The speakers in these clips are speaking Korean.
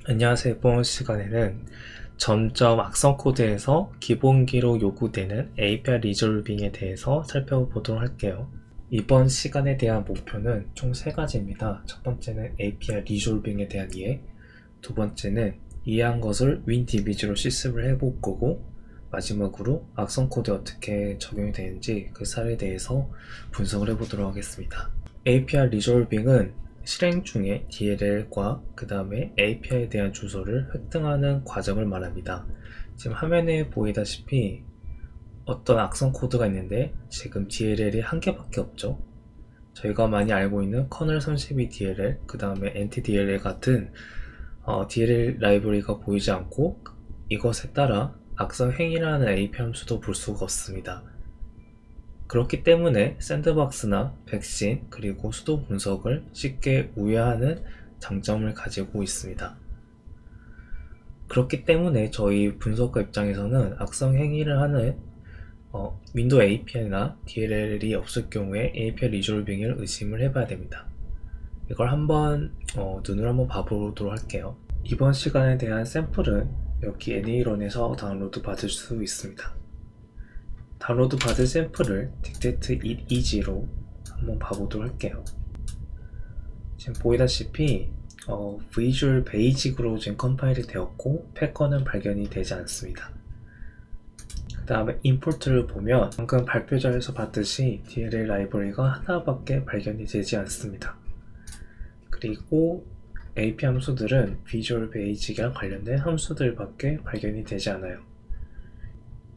안녕하세요. 이번 시간에는 점점 악성 코드에서 기본기로 요구되는 API 리졸빙에 대해서 살펴보도록 할게요. 이번 시간에 대한 목표는 총 3가지입니다. 첫 번째는 API 리졸빙에 대한 이해, 두 번째는 이해한 것을 WinDBG로 실습을 해볼 거고, 마지막으로 악성 코드에 어떻게 적용이 되는지 그 사례에 대해서 분석을 해보도록 하겠습니다. API 리졸빙은 실행 중에 DLL과 그 다음에 API에 대한 주소를 획득하는 과정을 말합니다. 지금 화면에 보이다시피 어떤 악성 코드가 있는데 지금 DLL이 한 개밖에 없죠. 저희가 많이 알고 있는 커널 32 DLL, 그 다음에 NTDLL 같은 DLL 라이브러리가 보이지 않고 이것에 따라 악성 행위라는 API 함수도 볼 수가 없습니다. 그렇기 때문에 샌드박스나 백신 그리고 수도 분석을 쉽게 우회하는 장점을 가지고 있습니다. 그렇기 때문에 저희 분석가 입장에서는 악성 행위를 하는 윈도우 API나 DLL이 없을 경우에 API 리졸빙을 의심을 해봐야 됩니다. 이걸 한번 눈으로 한번 봐보도록 할게요. 이번 시간에 대한 샘플은 여기 애니론에서 다운로드 받을 수 있습니다. 다운로드 받은 샘플을 dictate it easy로 한번 봐보도록 할게요. 지금 보이다시피 Visual Basic으로 지금 컴파일이 되었고 패커는 발견이 되지 않습니다. 그 다음에 임포트를 보면 방금 발표자에서 봤듯이 DLL 라이브러리가 하나밖에 발견이 되지 않습니다. 그리고 API 함수들은 Visual Basic이랑 관련된 함수들밖에 발견이 되지 않아요.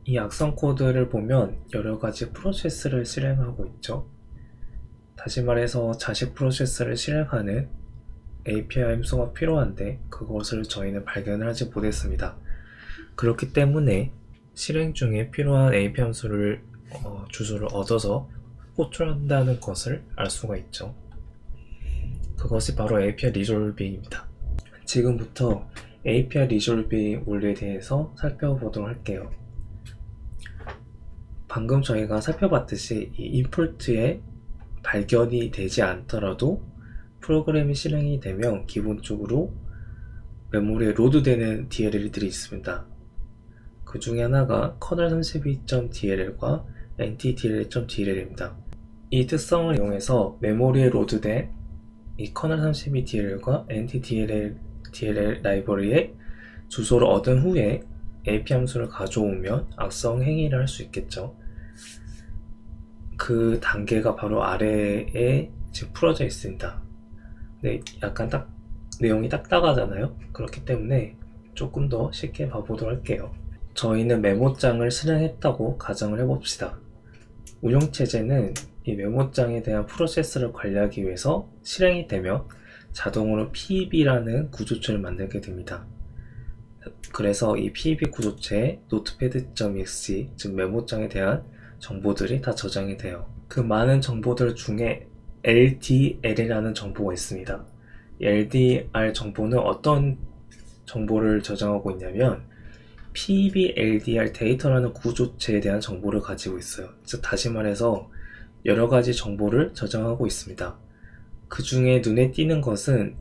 이 악성 코드를 보면 여러가지 프로세스를 실행하고 있죠. 다시 말해서 자식 프로세스를 실행하는 API 함수가 필요한데 그것을 저희는 발견을 하지 못했습니다. 그렇기 때문에 실행 중에 필요한 API 함수를 주소를 얻어서 호출한다는 것을 알 수가 있죠. 그것이 바로 API 리졸빙입니다. 지금부터 API 리졸빙 원리에 대해서 살펴보도록 할게요. 방금 저희가 살펴봤듯이 이 임포트에 발견이 되지 않더라도 프로그램이 실행이 되면 기본적으로 메모리에 로드되는 DLL들이 있습니다. 그 중에 하나가 kernel32.dll과 ntdll.dll입니다. 이 특성을 이용해서 메모리에 로드된 이 kernel32dll과 ntdll 라이브러리의 주소를 얻은 후에 API 함수를 가져오면 악성 행위를 할 수 있겠죠. 그 단계가 바로 아래에 지금 풀어져 있습니다. 근데 약간 내용이 딱딱하잖아요. 그렇기 때문에 조금 더 쉽게 봐보도록 할게요. 저희는 메모장을 실행했다고 가정을 해봅시다. 운영체제는 이 메모장에 대한 프로세스를 관리하기 위해서 실행이 되면 자동으로 PEB라는 구조체를 만들게 됩니다. 그래서 이 PEB 구조체에 notepad.exe, 즉 메모장에 대한 정보들이 다 저장이 돼요. 그 많은 정보들 중에 LDL이라는 정보가 있습니다. 이 LDR 정보는 어떤 정보를 저장하고 있냐면 PEB LDR 데이터라는 구조체에 대한 정보를 가지고 있어요. 즉 다시 말해서 여러 가지 정보를 저장하고 있습니다. 그 중에 눈에 띄는 것은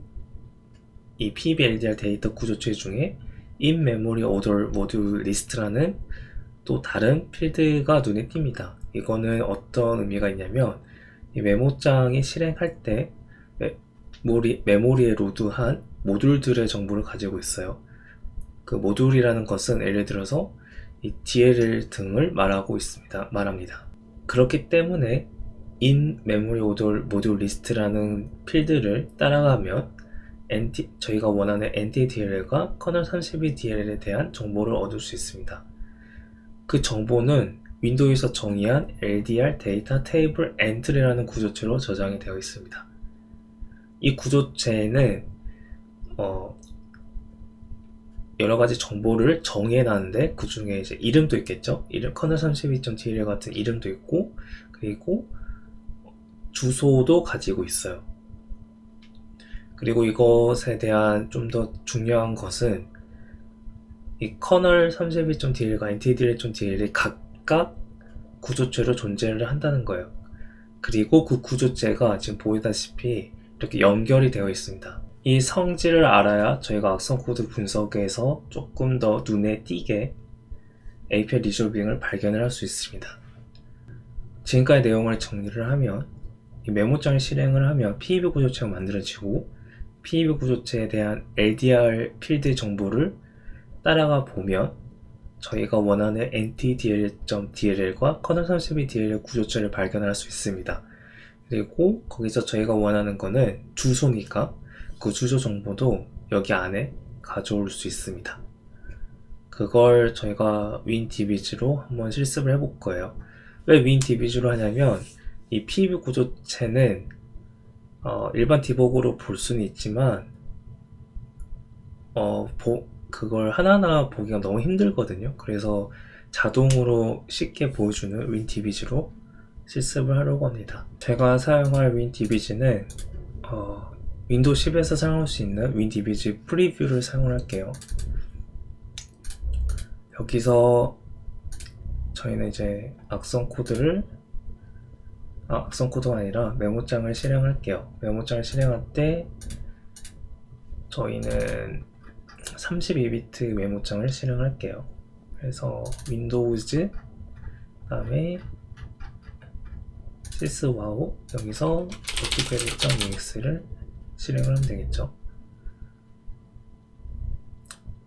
이 PEB LDR 데이터 구조체 중에 in memory order module list라는 또 다른 필드가 눈에 띕니다. 이거는 어떤 의미가 있냐면 이 메모장이 실행할 때 메모리에 로드한 모듈들의 정보를 가지고 있어요. 그 모듈이라는 것은 예를 들어서 이 DLL 등을 말합니다. 그렇기 때문에 in memory order module list라는 필드를 따라가면 저희가 원하는 NTDLL과 kernel32DLL에 대한 정보를 얻을 수 있습니다. 그 정보는 윈도우에서 정의한 LDR 데이터 테이블 엔트리라는 구조체로 저장이 되어 있습니다. 이 구조체는 여러 가지 정보를 정의해놨는데 그 중에 이제 이름도 있겠죠. kernel32.dll 같은 이름도 있고 그리고 주소도 가지고 있어요. 그리고 이것에 대한 좀 더 중요한 것은 이 kernel32.dll과 ntdll.dll이 각각 구조체로 존재를 한다는 거예요. 그리고 그 구조체가 지금 보이다시피 이렇게 연결이 되어 있습니다. 이 성질을 알아야 저희가 악성 코드 분석에서 조금 더 눈에 띄게 API 리졸빙을 발견을 할 수 있습니다. 지금까지 내용을 정리를 하면 이 메모장을 실행을 하면 PEB 구조체가 만들어지고 PEB 구조체에 대한 LDR 필드 정보를 따라가 보면 저희가 원하는 NTDLL.DLL과 커널32DLL 구조체를 발견할 수 있습니다. 그리고 거기서 저희가 원하는 거는 주소니까 그 주소 정보도 여기 안에 가져올 수 있습니다. 그걸 저희가 WinDBG로 한번 실습을 해볼 거예요. 왜 WinDBG로 하냐면 이 PEB 구조체는 일반 디버그로 볼 수는 있지만 그걸 하나하나 보기가 너무 힘들거든요. 그래서 자동으로 쉽게 보여주는 WinDBG로 실습을 하려고 합니다. 제가 사용할 WinDBG는 윈도우 10에서 사용할 수 있는 WinDBG 프리뷰를 사용할게요. 여기서 저희는 이제 악성 코드가 아니라 메모장을 실행할게요. 메모장을 실행할 때 저희는 32비트 메모장을 실행할게요. 그래서 윈도우즈 그다음에 syswow 여기서 notepad.unix를 실행을 하면 되겠죠.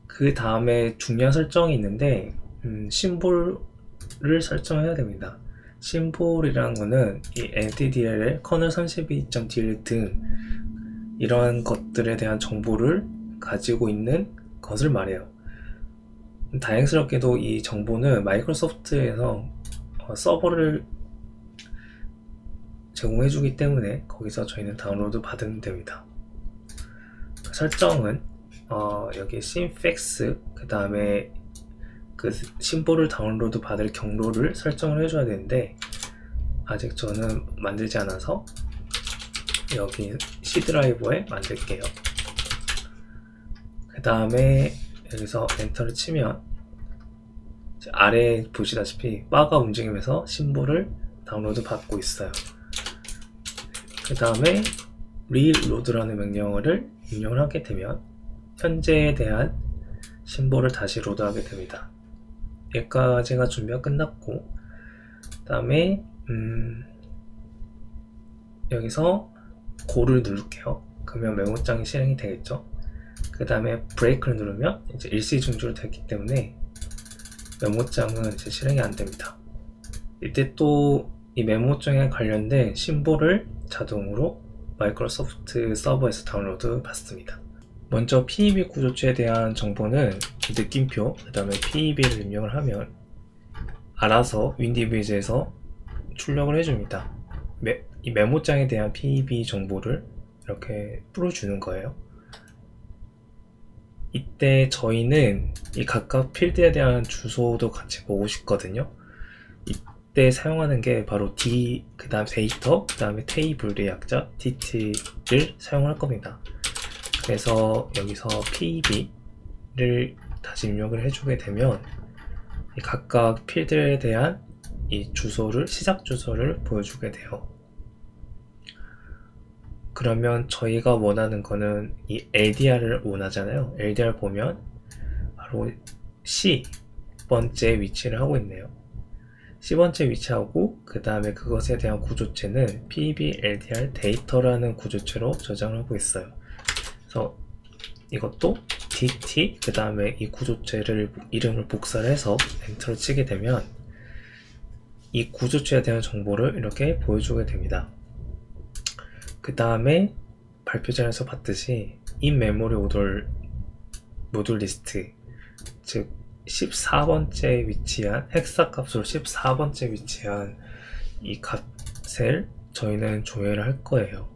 그 다음에 중요한 설정이 있는데 심볼을 설정해야 됩니다. 심볼이라는 거는 이 NTDLL, 커널32.dll 등 이러한 것들에 대한 정보를 가지고 있는 것을 말해요. 다행스럽게도 이 정보는 마이크로소프트에서 서버를 제공해주기 때문에 거기서 저희는 다운로드 받으면 됩니다. 설정은 여기 심팩스 그 다음에 그 심볼을 다운로드 받을 경로를 설정을 해줘야 되는데 아직 저는 만들지 않아서 여기 C 드라이버에 만들게요. 그 다음에 여기서 엔터를 치면 아래에 보시다시피 바가 움직이면서 심볼을 다운로드 받고 있어요. 그 다음에 reload라는 명령어를 입력을 하게 되면 현재에 대한 심볼을 다시 로드하게 됩니다. 여기까지가 준비가 끝났고 그 다음에 여기서 고를 누를게요. 그러면 메모장이 실행이 되겠죠. 그 다음에 브레이크를 누르면 이제 일시중지로 됐기 때문에 메모장은 이제 실행이 안 됩니다. 이때 또 이 메모장에 관련된 심볼을 자동으로 마이크로소프트 서버에서 다운로드 받습니다. 먼저 PEB 구조체에 대한 정보는 느낌표, 그 다음에 PEB를 입력을 하면 알아서 WinDBG에서 출력을 해줍니다. 이 메모장에 대한 PEB 정보를 이렇게 풀어주는 거예요. 이때 저희는 이 각각 필드에 대한 주소도 같이 보고 싶거든요. 이때 사용하는 게 바로 그 다음 데이터, 그 다음에 테이블의 약자 DT를 사용할 겁니다. 그래서 여기서 PEB를 다시 입력을 해주게 되면 이 각각 필드에 대한 이 주소를, 시작 주소를 보여주게 돼요. 그러면 저희가 원하는 거는 이 LDR을 원하잖아요. LDR 보면 바로 C번째 위치를 하고 있네요. C번째 위치하고 그 다음에 그것에 대한 구조체는 PEB LDR 데이터라는 구조체로 저장을 하고 있어요. 그래서 이것도 DT 그 다음에 이 구조체를 이름을 복사를 해서 엔터를 치게 되면 이 구조체에 대한 정보를 이렇게 보여주게 됩니다. 그 다음에 발표자에서 봤듯이 in memory 모듈 리스트, 즉 14번째 위치한 헥사 값으로 14번째 위치한 이 값을 저희는 조회를 할 거예요.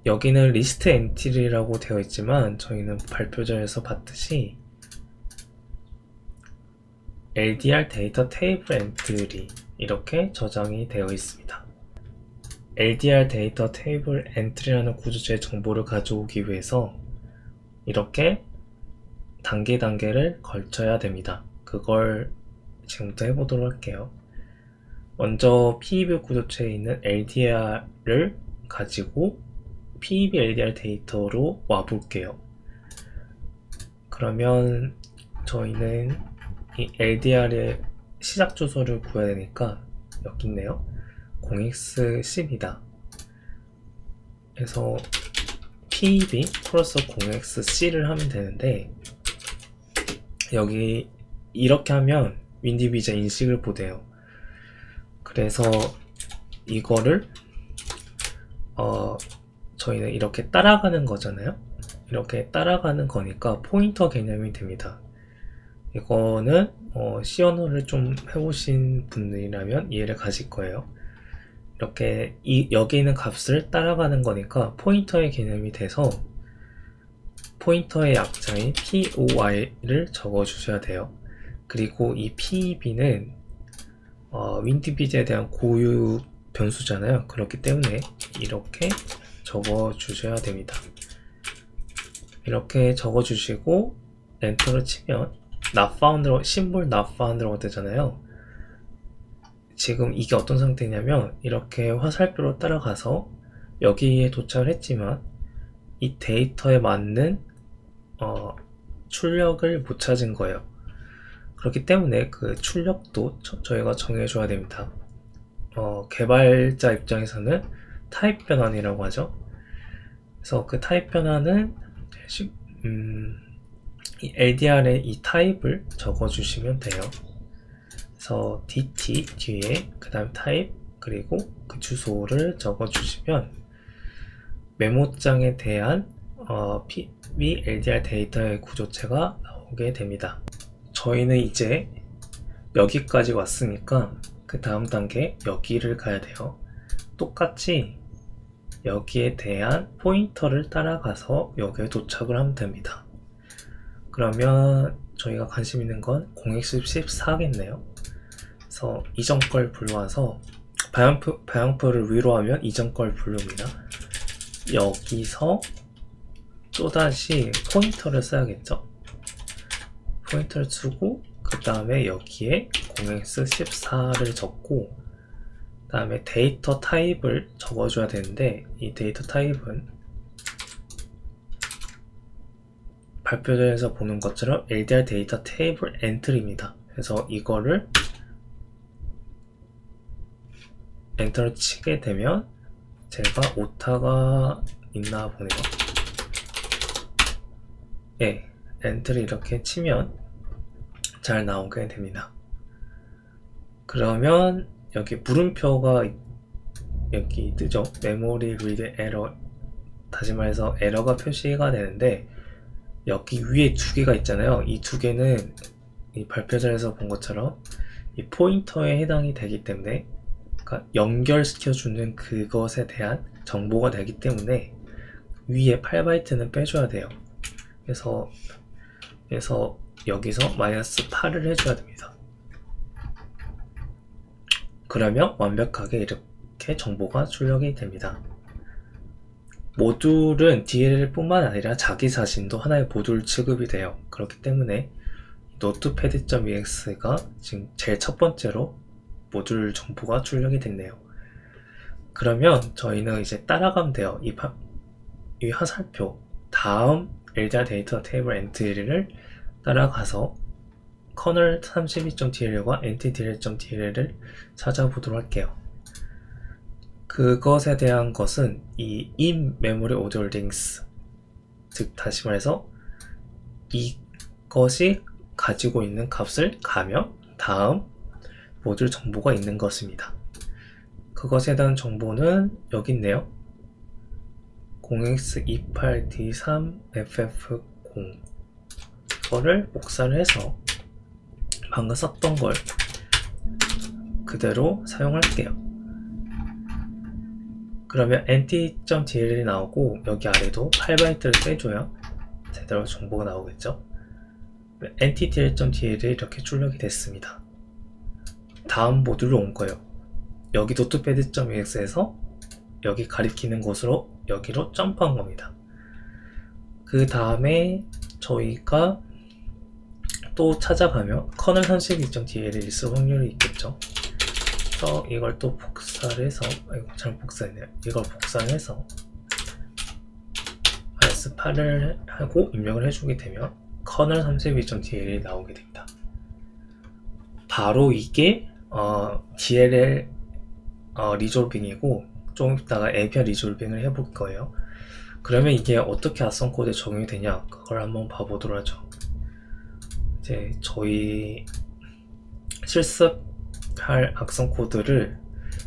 여기는 리스트 엔트리라고 되어 있지만 저희는 발표자에서 봤듯이 LDR 데이터 테이블 엔트리 이렇게 저장이 되어 있습니다. LDR 데이터 테이블 엔트리라는 구조체의 정보를 가져오기 위해서 이렇게 단계를 걸쳐야 됩니다. 그걸 지금부터 해보도록 할게요. 먼저 PEB 구조체에 있는 LDR을 가지고 PEB LDR 데이터로 와볼게요. 그러면 저희는 이 LDR의 시작 주소를 구해야 되니까 여기 있네요. 0x10이다. 그래서 PEB 플러스 0xC를 하면 되는데, 여기 이렇게 하면 윈디비자 인식을 보대요. 그래서 이거를 저희는 이렇게 따라가는 거잖아요. 이렇게 따라가는 거니까 포인터 개념이 됩니다. 이거는 C 언어를 좀 해보신 분들이라면 이해를 가질 거예요. 이렇게 여기 있는 값을 따라가는 거니까 포인터의 개념이 돼서 포인터의 약자인 POI를 적어주셔야 돼요. 그리고 이 PEB는 윈디비자에 대한 고유 변수잖아요. 그렇기 때문에 이렇게 적어주셔야 됩니다. 이렇게 적어주시고 엔터를 치면 not found라고, 심볼 not found라고 되잖아요. 지금 이게 어떤 상태냐면 이렇게 화살표로 따라가서 여기에 도착을 했지만 이 데이터에 맞는 출력을 못 찾은 거예요. 그렇기 때문에 그 출력도 저희가 정해줘야 됩니다. 개발자 입장에서는 타입 변환이라고 하죠. 그래서 그 타입 변환은 이 LDR의 이 타입을 적어주시면 돼요. 그래서 DT 뒤에 그 다음 타입 그리고 그 주소를 적어주시면 메모장에 대한 PEB LDR 데이터의 구조체가 나오게 됩니다. 저희는 이제 여기까지 왔으니까 그 다음 단계 여기를 가야 돼요. 똑같이 여기에 대한 포인터를 따라가서 여기에 도착을 하면 됩니다. 그러면 저희가 관심 있는 건 0x14겠네요. 그래서 이전 걸 불러와서 방향표를 위로 하면 이전 걸 부릅니다. 여기서 또다시 포인터를 써야겠죠. 포인터를 쓰고 그 다음에 여기에 0x14를 적고 그 다음에 데이터 타입을 적어줘야 되는데 이 데이터 타입은 발표자에서 보는 것처럼 LDR 데이터 테이블 엔트리입니다. 그래서 이거를 엔터를 치게 되면 제가 오타가 있나 보네요. 예, 엔트를 이렇게 치면 잘 나오게 됩니다. 그러면 여기 물음표가 여기 뜨죠. 메모리 리드 에러, 다시 말해서 에러가 표시가 되는데 여기 위에 두 개가 있잖아요. 이 두 개는 이 발표자에서 본 것처럼 이 포인터에 해당이 되기 때문에, 그러니까 연결시켜주는 그것에 대한 정보가 되기 때문에 위에 8바이트는 빼줘야 돼요. 그래서 여기서 -8을 해줘야 됩니다. 그러면 완벽하게 이렇게 정보가 출력이 됩니다. 모듈은 DLL 뿐만 아니라 자기 자신도 하나의 모듈 취급이 돼요. 그렇기 때문에 notepad.ex가 지금 제일 첫 번째로 모듈 정보가 출력이 됐네요. 그러면 저희는 이제 따라가면 돼요. 이 화살표 다음 LDR 데이터 테이블 엔트리를 따라가서 kernel 32.dl과 ntdl.dl을 찾아보도록 할게요. 그것에 대한 것은 이 in memory orderings, 즉 다시 말해서 이것이 가지고 있는 값을 가면 다음 모듈 정보가 있는 것입니다. 그것에 대한 정보는 여기 있네요. 0x28d3ff0 이거를 복사를 해서 방금 썼던 걸 그대로 사용할게요. 그러면 nt.dl이 나오고 여기 아래도 8바이트를 빼줘야 제대로 정보가 나오겠죠. ntdl.dl이 이렇게 출력이 됐습니다. 다음 모듈로 온 거예요. 여기 notepad.ex에서 여기 가리키는 곳으로 여기로 점프한 겁니다. 그 다음에 저희가 또 찾아가면 kernel 32.dl이 있을 확률이 있겠죠. 그래서 이걸 또 복사를 해서, 잘못 복사했네요. 이걸 복사를 해서 ES8을 하고 입력을 해주게 되면 kernel 32.dl이 나오게 됩니다. 바로 이게 DLL 리졸빙이고, 좀 이따가 API 리졸빙을 해볼 거예요. 그러면 이게 어떻게 악성 코드에 적용이 되냐, 그걸 한번 봐보도록 하죠. 이제 저희 실습할 악성 코드를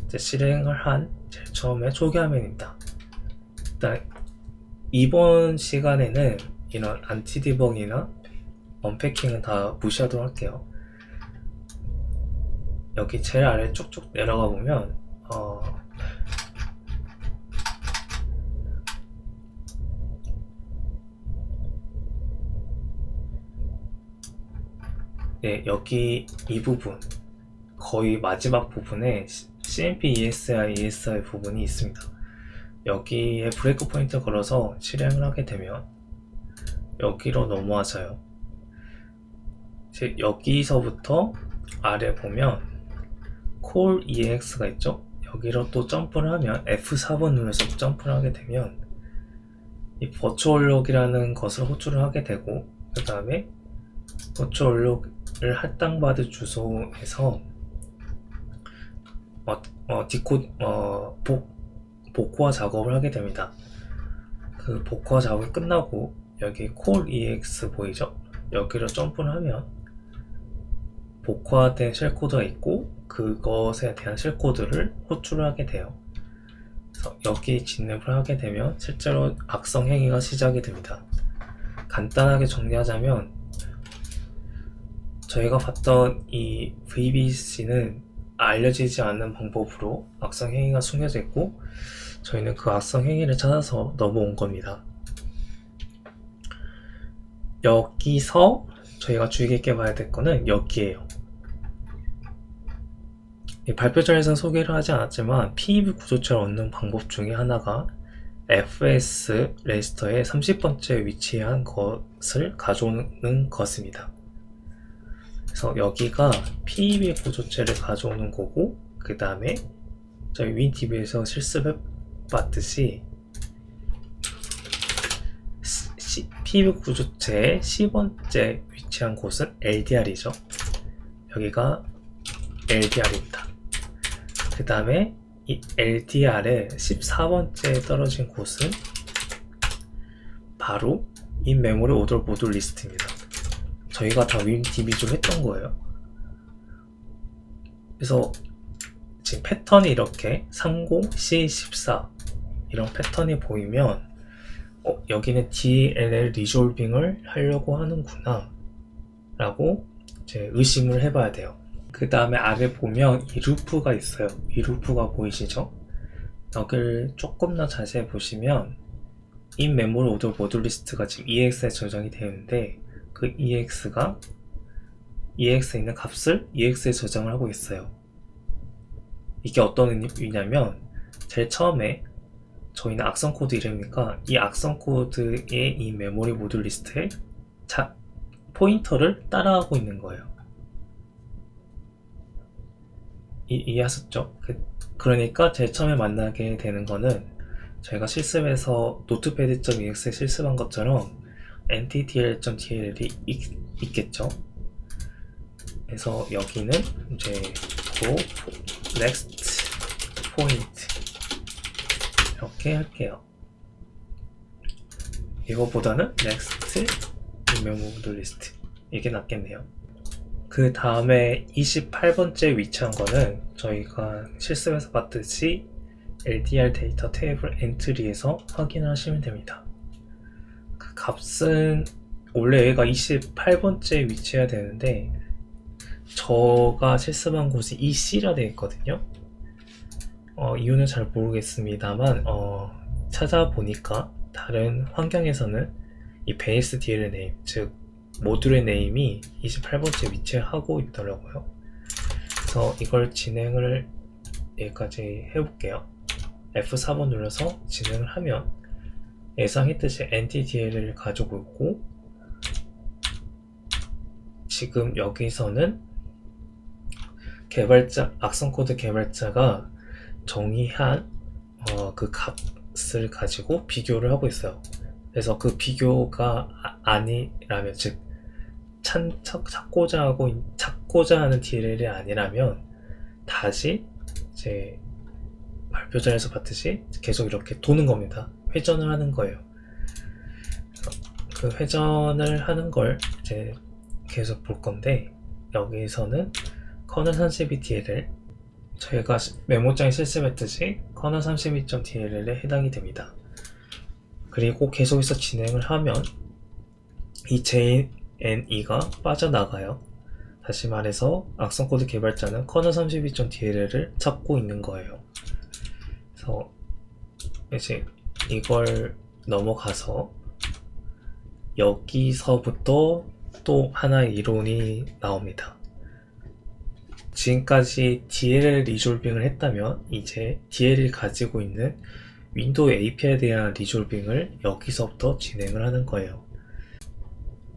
이제 실행을 한 제일 처음에 초기 화면입니다. 일단 이번 시간에는 이런 안티 디버깅이나 언패킹은 다 무시하도록 할게요. 여기 제일 아래 쭉쭉 내려가 보면 네, 여기 이 부분, 거의 마지막 부분에 CMP ESI 부분이 있습니다. 여기에 브레이크 포인트 걸어서 실행을 하게 되면 여기로 넘어와서요. 이제 여기서부터 아래 보면 콜 EX가 있죠. 여기로 또 점프를 하면 F4번 눌러서 점프를 하게 되면 이 버추얼록이라는 것을 호출을 하게 되고, 그 다음에 버추얼록을 할당받을 주소에서 복호화 작업을 하게 됩니다. 그 복호화 작업이 끝나고 여기 콜 EX 보이죠? 여기로 점프를 하면 복호화된 쉘코드가 있고, 그것에 대한 쉘코드를 호출을 하게 돼요. 그래서 여기 진입을 하게 되면 실제로 악성 행위가 시작이 됩니다. 간단하게 정리하자면, 저희가 봤던 이 VBC는 알려지지 않는 방법으로 악성 행위가 숨겨져 있고, 저희는 그 악성 행위를 찾아서 넘어온 겁니다. 여기서 저희가 주의 깊게 봐야 될 거는 여기에요. 발표자에서는 소개를 하지 않았지만 PEV 구조체를 얻는 방법 중에 하나가 FS 레지스터의 30번째 위치한 것을 가져오는 것입니다. 그래서 여기가 PEV 구조체를 가져오는 거고, 그 다음에 저희 윈TV에서 실습해봤듯이 PEV 구조체의 10번째 위치한 곳은 LDR이죠. 여기가 LDR입니다. 그 다음에 이 LDR의 14번째에 떨어진 곳은 바로 인 메모리 오더 모듈 리스트입니다. 저희가 다 윈DB로 했던 거예요. 그래서 지금 패턴이 이렇게 30C14 이런 패턴이 보이면 여기는 DLL 리졸빙을 하려고 하는구나 라고 이제 의심을 해봐야 돼요. 그 다음에 아래 보면 이 루프가 있어요. 이 루프가 보이시죠? 여기를 조금 더 자세히 보시면 in memory order 모듈 리스트가 지금 EX에 저장이 되어 있는데, 그 EX가 EX에 있는 값을 EX에 저장을 하고 있어요. 이게 어떤 의미냐면, 제일 처음에 저희는 악성 코드 이름이니까 이 악성 코드의 이 메모리 모듈 리스트에 포인터를 따라가고 있는 거예요. 이해하셨죠? 그러니까 제일 처음에 만나게 되는 거는 저희가 실습에서 notepad.ex에 실습한 것처럼 ntdl.dl이 있겠죠. 그래서 여기는 이제 go next point 이렇게 할게요. 이거보다는 next memory list 이게 낫겠네요. 그 다음에 28번째 위치한 거는 저희가 실습에서 봤듯이 LDR 데이터 테이블 엔트리에서 확인하시면 됩니다. 그 값은 원래 얘가 28번째 위치해야 되는데 저가 실습한 곳이 EC라 되어 있거든요. 이유는 잘 모르겠습니다만 찾아보니까 다른 환경에서는 이 베이스 DL 네임, 즉 모듈의 네임이 28번째 위치하고 있더라고요. 그래서 이걸 진행을 여기까지 해볼게요. F4번 눌러서 진행을 하면 예상했듯이 NTDL을 가지고 있고, 지금 여기서는 악성 코드 개발자가 정의한 그 값을 가지고 비교를 하고 있어요. 그래서 그 비교가 아니라면, 즉 찾고자 하는 DLL이 아니라면 다시 이제 발표자에서 봤듯이 계속 이렇게 도는 겁니다. 회전을 하는 거예요. 그 회전을 하는 걸 이제 계속 볼 건데, 여기서는 커널 32 DLL, 저희가 메모장에 실습했듯이 커널 32.dll에 해당이 됩니다. 그리고 계속해서 진행을 하면 이 JNE가 빠져나가요. 다시 말해서 악성 코드 개발자는 커널 32.dll을 찾고 있는 거예요. 그래서 이제 이걸 넘어가서 여기서부터 또 하나의 이론이 나옵니다. 지금까지 DLL 리졸빙을 했다면 이제 DLL이 가지고 있는 윈도우 API에 대한 리졸빙을 여기서부터 진행을 하는 거예요.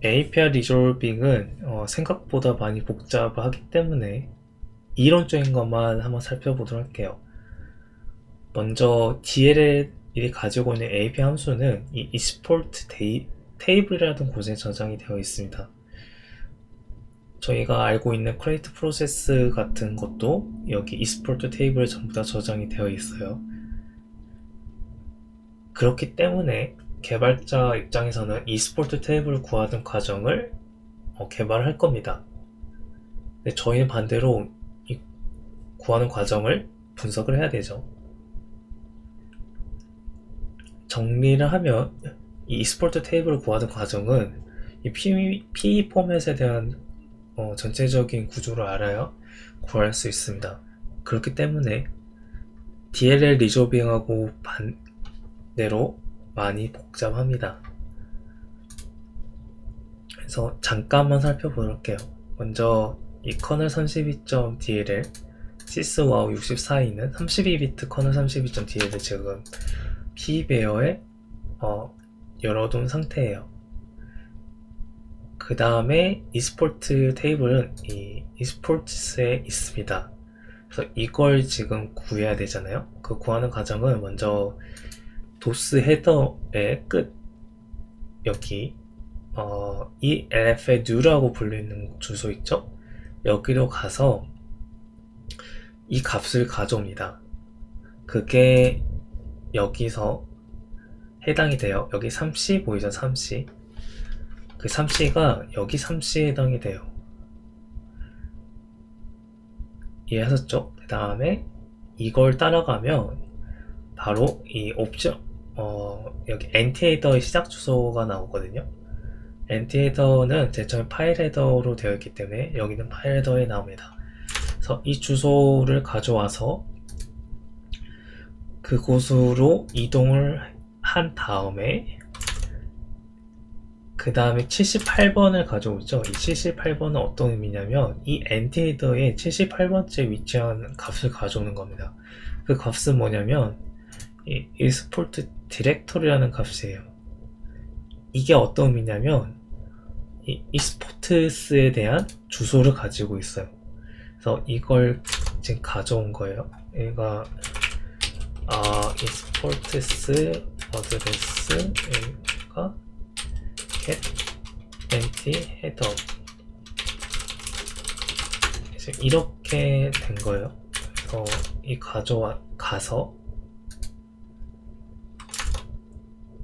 API 리졸빙은 생각보다 많이 복잡하기 때문에 이론적인 것만 한번 살펴보도록 할게요. 먼저 DLL이 가지고 있는 API 함수는 이 export 테이블이라는 곳에 저장이 되어 있습니다. 저희가 알고 있는 create 프로세스 같은 것도 여기 export 테이블에 전부 다 저장이 되어 있어요. 그렇기 때문에 개발자 입장에서는 export 테이블을 구하는 과정을 개발할 겁니다. 근데 저희는 반대로 이 구하는 과정을 분석을 해야 되죠. 정리를 하면 이 export 테이블을 구하는 과정은 이 PE 포맷에 대한 전체적인 구조를 알아야 구할 수 있습니다. 그렇기 때문에 DLL 리졸빙하고 반대로 많이 복잡합니다. 그래서 잠깐만 살펴볼게요. 먼저 이 커널 32.dll syswow 64e는 32비트 커널 32.dll을 지금 PE베어에 열어둔 상태예요. 그 다음에 export 테이블은 이 exports에 있습니다. 그래서 이걸 지금 구해야 되잖아요. 그 구하는 과정은 먼저 도스 헤더의 끝, 여기 이 LF의 new라고 불리는 주소 있죠? 여기로 가서 이 값을 가져옵니다. 그게 여기서 해당이 돼요. 여기 3C 보이죠? 3C. 그 3C가 여기 3C에 해당이 돼요. 이해하셨죠? 그 다음에 이걸 따라가면 바로 이 옵션, 여기 엔티헤더의 시작 주소가 나오거든요. 엔티헤더는 제일 처음에 파일 헤더로 되어 있기 때문에 여기는 파일 헤더에 나옵니다. 그래서 이 주소를 가져와서 그곳으로 이동을 한 다음에 그 다음에 78번을 가져오죠. 이 78번은 어떤 의미냐면 이 엔티헤더에 78번째 위치한 값을 가져오는 겁니다. 그 값은 뭐냐면 이 export 디렉토리라는 값이에요. 이게 어떤 의미냐면 이 exports에 대한 주소를 가지고 있어요. 그래서 이걸 지금 가져온 거예요. 얘가 exports address 얘가 get empty header 이렇게 된 거예요. 그래서 이 가서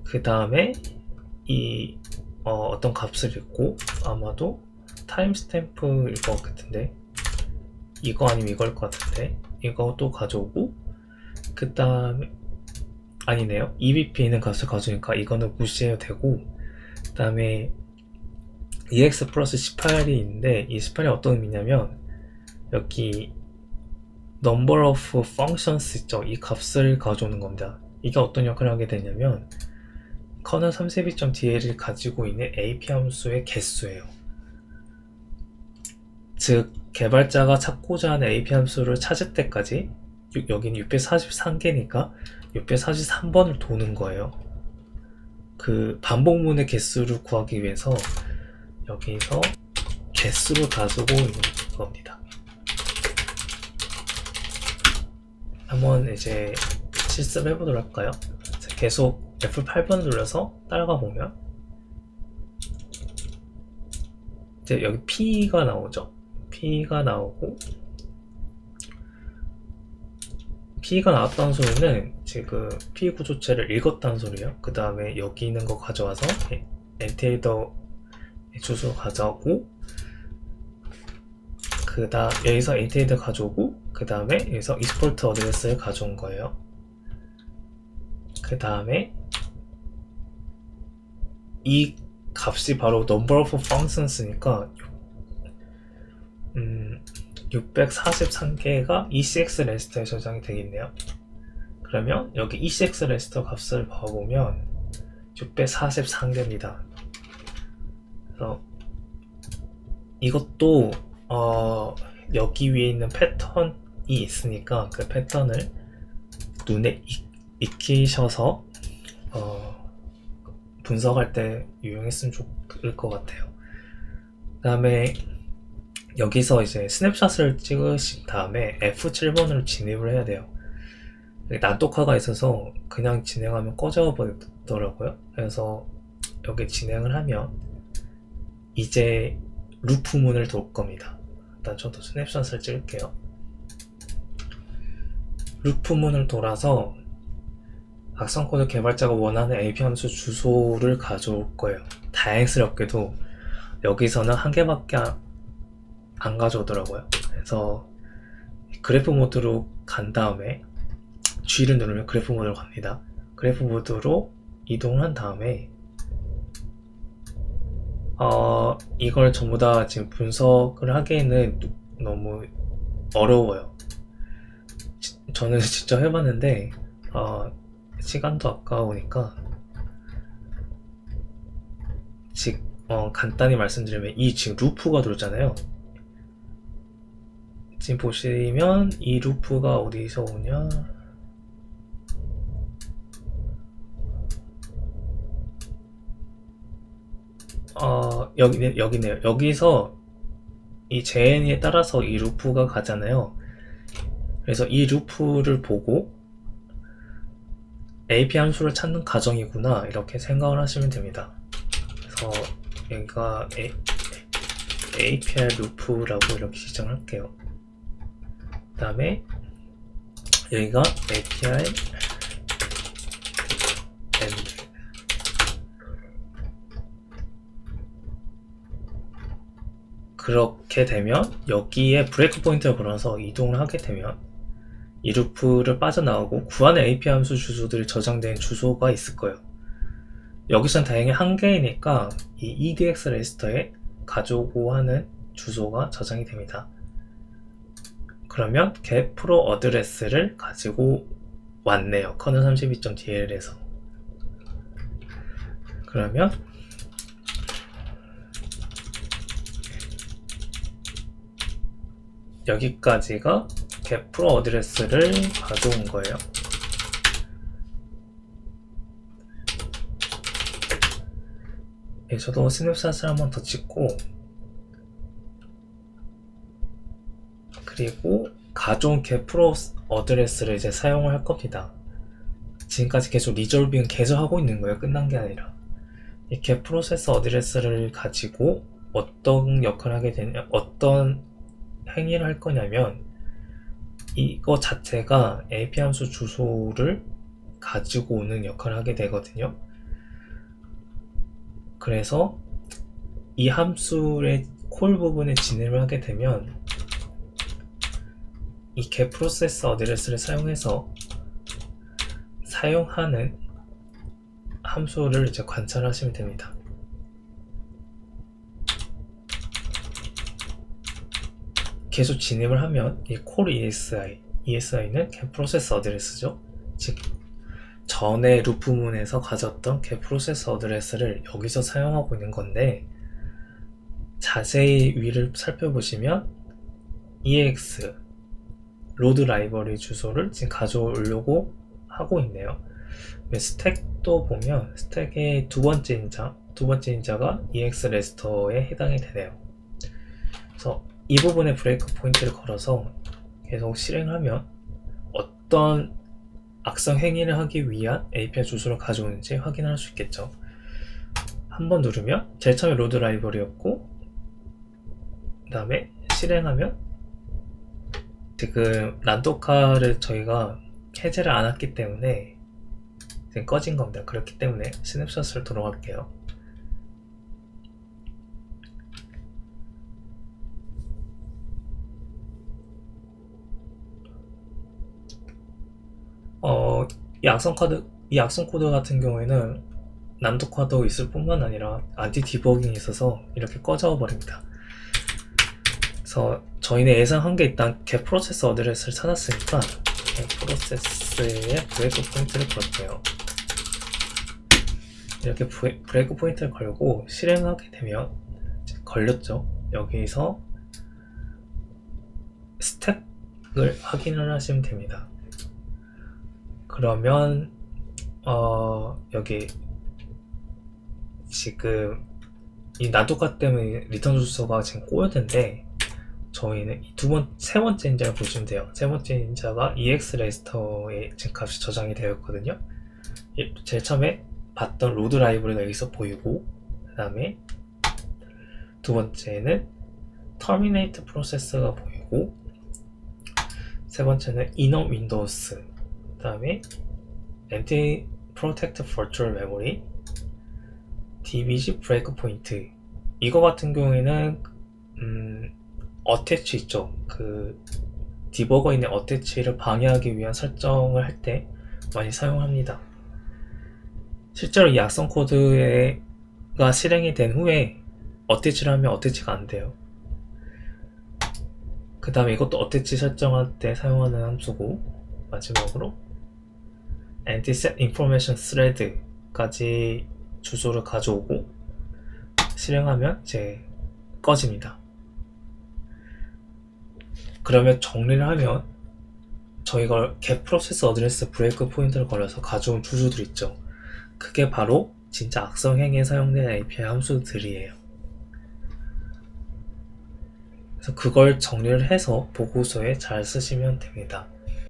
그 다음에 이 어떤 값을 읽고 아마도 타임스탬프일 것 같은데 이거 아니면 이걸 것 같은데 이거 또 가져오고 그 다음에 아니네요. EBP 있는 값을 가져오니까 이거는 무시해도 되고 그 다음에 EX 플러스 18이 있는데 이 18이 어떤 의미냐면 여기 number of functions 있죠. 이 값을 가져오는 겁니다. 이게 어떤 역할을 하게 되냐면 커널 32.dl을 가지고 있는 API 함수의 개수예요. 즉 개발자가 찾고자 하는 API 함수를 찾을 때까지 여기는 643개니까 643번을 도는 거예요. 그 반복문의 개수를 구하기 위해서 여기서 개수를 가지고 있는 겁니다. 한번 이제 실습해 보도록 할까요? 계속 F8번 눌러서 따라가 보면 이제 여기 P가 나오죠. P가 나오고, P가 나왔다는 소리는 지금 P 구조체를 읽었다는 소리예요. 그 다음에 여기 있는 거 가져와서 엔테이더 주소 가져오고, 여기서 엔테이더 가져오고, 그 다음에 여기서 익스포트 어드레스를 가져온 거예요. 그 다음에 이 값이 바로 number of functions니까 643개가 ECX 레지스터에 저장이 되겠네요. 그러면 여기 ECX 레지스터 값을 봐보면 643개입니다. 그래서 이것도 여기 위에 있는 패턴이 있으니까 그 패턴을 눈에 익히셔서 분석할 때 유용했으면 좋을 것 같아요. 그 다음에 여기서 이제 스냅샷을 찍으신 다음에 F7번으로 진입을 해야 돼요. 난독화가 있어서 그냥 진행하면 꺼져 버리더라고요. 그래서 여기 진행을 하면 이제 루프문을 돌 겁니다. 일단 저도 스냅샷을 찍을게요. 루프문을 돌아서 악성코드 개발자가 원하는 API 함수 주소를 가져올 거예요. 다행스럽게도 여기서는 한 개밖에 안 가져오더라고요. 그래서 그래프 모드로 간 다음에 G를 누르면 그래프 모드로 갑니다. 그래프 모드로 이동을 한 다음에 이걸 전부 다 지금 분석을 하기에는 너무 어려워요. 저는 직접 해봤는데 시간도 아까우니까 간단히 말씀드리면 이 지금 루프가 돌잖아요. 지금 보시면 이 루프가 어디서 오냐, 여기네요. 여기서 이 JN에 따라서 이 루프가 가잖아요. 그래서 이 루프를 보고 API 함수를 찾는 과정이구나, 이렇게 생각을 하시면 됩니다. 그래서 여기가 API 루프라고 이렇게 지정할게요. 그 다음에 여기가 API end. 그렇게 되면 여기에 브레이크 포인트를 걸어서 이동을 하게 되면 이 루프를 빠져나오고 구하는 API 함수 주소들이 저장된 주소가 있을 거예요. 여기선 다행히 한 개이니까 이 EDX 레지스터에 가져오고 하는 주소가 저장이 됩니다. 그러면 get pro 어드레스를 가지고 왔네요. kernel32.dl에서. 그러면 여기까지가 get pro 어드레스를 가져온 거예요. 저도 스냅샷을 한번 더 찍고, 그리고 가져온 get pro 어드레스를 이제 사용을 할 겁니다. 지금까지 계속 리졸빙 계속 하고 있는 거예요. 끝난 게 아니라. 이 get 프로세스 어드레스를 가지고 어떤 역할을 하게 되냐, 어떤 행위를 할 거냐면 이거 자체가 API 함수 주소를 가지고 오는 역할을 하게 되거든요. 그래서 이 함수의 콜 부분에 진입을 하게 되면 이 get 프로세스 어드레스를 사용해서 사용하는 함수를 이제 관찰하시면 됩니다. 계속 진입을 하면 이 콜 ESI는 get 프로세스 어드레스죠. 즉 전에 루프문에서 가졌던 get 프로세스 어드레스를 여기서 사용하고 있는 건데, 자세히 위를 살펴보시면 EX 로드 라이브러리 주소를 지금 가져오려고 하고 있네요. 스택도 보면 스택의 두 번째 인자가 EX 레지스터에 해당이 되네요. 그래서 이 부분에 브레이크 포인트를 걸어서 계속 실행하면 어떤 악성 행위를 하기 위한 API 주소를 가져오는지 확인할 수 있겠죠. 한번 누르면 제일 처음에 로드 라이벌이었고, 그 다음에 실행하면 지금 란도카를 저희가 해제를 안 했기 때문에 지금 꺼진 겁니다. 그렇기 때문에 스냅샷을 돌아갈게요. 이 악성 코드 같은 경우에는 난독화도 있을 뿐만 아니라 안티 디버깅이 있어서 이렇게 꺼져 버립니다. 그래서 저희는 예상한 게 일단 get 프로세스 어드레스를 찾았으니까 get 프로세스에 브레이크 포인트를 걸게요. 이렇게 브레이크 포인트를 걸고 실행하게 되면 걸렸죠. 여기서 스택을 확인을 하시면 됩니다. 그러면 여기 지금 이 나도카 때문에 리턴 주소가 지금 꼬였는데 저희는 세 번째 인자를 보시면 돼요. 세 번째 인자가 EX 레지스터에 지금 값이 저장이 되었거든요. 제일 처음에 봤던 로드 라이브러리가 여기서 보이고, 그 다음에 두 번째는 terminate 프로세스가 보이고, 세 번째는 inner windows, 그 다음에 anti protect virtual memory, dbg breakpoint. 이거 같은 경우에는 attach 있죠. 그 디버거인의 attach를 방해하기 위한 설정을 할 때 많이 사용합니다. 실제로 이 악성 코드가 실행이 된 후에 attach를 하면 attach가 안 돼요. 그 다음에 이것도 attach 설정할 때 사용하는 함수고, 마지막으로 anti-set information thread까지 주소를 가져오고 실행하면 이제 꺼집니다. 그러면 정리를 하면 저희가 get 프로세스 어드레스 브레이크 포인트를 걸어서 가져온 주소들 있죠. 그게 바로 진짜 악성 행위에 사용된 API 함수들이에요. 그래서 그걸 정리를 해서 보고서에 잘 쓰시면 됩니다.